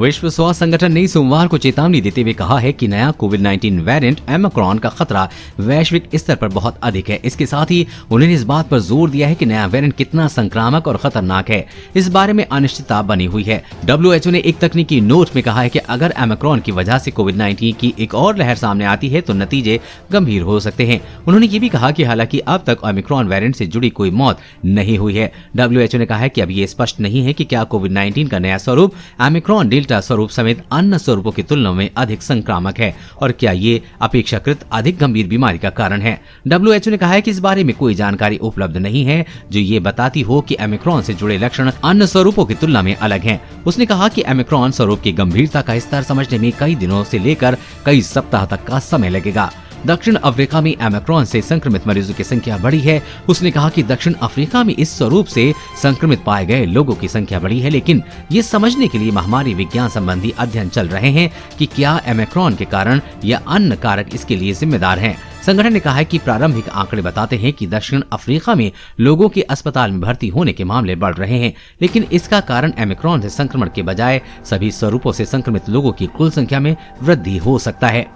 विश्व स्वास्थ्य संगठन ने सोमवार को चेतावनी देते हुए कहा है कि नया कोविड-19 वेरिएंट ओमिक्रॉन का खतरा वैश्विक स्तर पर बहुत अधिक है। इसके साथ ही उन्होंने इस बात पर जोर दिया है कि नया वेरिएंट कितना संक्रामक और खतरनाक है, इस बारे में अनिश्चितता बनी हुई है। WHO ने एक तकनीकी नोट में कहा है कि अगर ओमिक्रॉन की वजह से कोविड-19 की एक और लहर सामने आती है तो नतीजे गंभीर हो सकते हैं। उन्होंने ये भी कहा कि हालांकि अब तक ओमिक्रॉन वेरिएंट से जुड़ी कोई मौत नहीं हुई है। WHO ने कहा है कि अब ये स्पष्ट नहीं है कि क्या कोविड-19 का नया स्वरूप ओमिक्रॉन डेल्टा स्वरूप समेत अन्य स्वरूपों की तुलना में अधिक संक्रामक है और क्या ये अपेक्षाकृत अधिक गंभीर बीमारी का कारण है। WHO ने कहा है कि इस बारे में कोई जानकारी उपलब्ध नहीं है जो ये बताती हो कि ओमिक्रॉन से जुड़े लक्षण अन्य स्वरूपों की तुलना में अलग हैं। उसने कहा कि ओमिक्रॉन स्वरूप की गंभीरता का स्तर समझने में कई दिनों से लेकर कई सप्ताह तक का समय लगेगा। दक्षिण अफ्रीका में ओमिक्रॉन से संक्रमित मरीजों की संख्या बढ़ी है। उसने कहा कि दक्षिण अफ्रीका में इस स्वरूप से संक्रमित पाए गए लोगों की संख्या बढ़ी है, लेकिन ये समझने के लिए महामारी विज्ञान संबंधी अध्ययन चल रहे हैं कि क्या ओमिक्रॉन के कारण या अन्य कारक इसके लिए जिम्मेदार हैं। संगठन ने कहा है कि प्रारंभिक आंकड़े बताते हैं कि दक्षिण अफ्रीका में लोगों के अस्पताल में भर्ती होने के मामले बढ़ रहे हैं, लेकिन इसका कारण ओमिक्रॉन से संक्रमण के बजाय सभी स्वरूपों से संक्रमित लोगों की कुल संख्या में वृद्धि हो सकता है।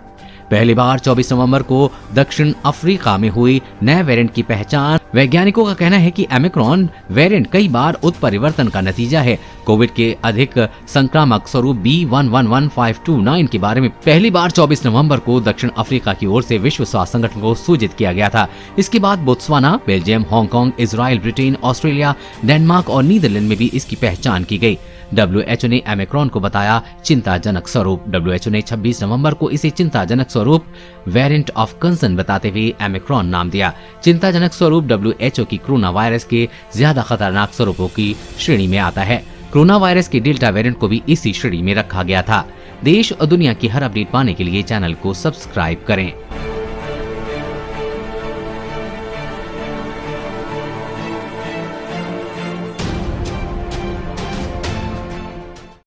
पहली बार 24 नवंबर को दक्षिण अफ्रीका में हुई नए वेरिएंट की पहचान। वैज्ञानिकों का कहना है कि ओमिक्रॉन वेरिएंट कई बार उत्परिवर्तन का नतीजा है। कोविड के अधिक संक्रामक स्वरूप B111529 के बारे में पहली बार 24 नवंबर को दक्षिण अफ्रीका की ओर से विश्व स्वास्थ्य संगठन को सूचित किया गया था। इसके बाद Botswana, Belgium, Hong Kong, Israel, Britain, Australia, Denmark और नीदरलैंड में भी इसकी पहचान की गई। WHO ने ओमिक्रॉन को बताया चिंताजनक स्वरूप। WHO ने 26 नवंबर को इसे चिंताजनक स्वरूप वेरिएंट ऑफ कंसर्न बताते हुए ओमिक्रॉन नाम दिया। चिंताजनक स्वरूप WHO की कोरोना वायरस के ज्यादा खतरनाक स्वरूपों की श्रेणी में आता है। कोरोना वायरस के डेल्टा वेरिएंट को भी इसी श्रेणी में रखा गया था। देश और दुनिया की हर अपडेट पाने के लिए चैनल को सब्सक्राइब करें।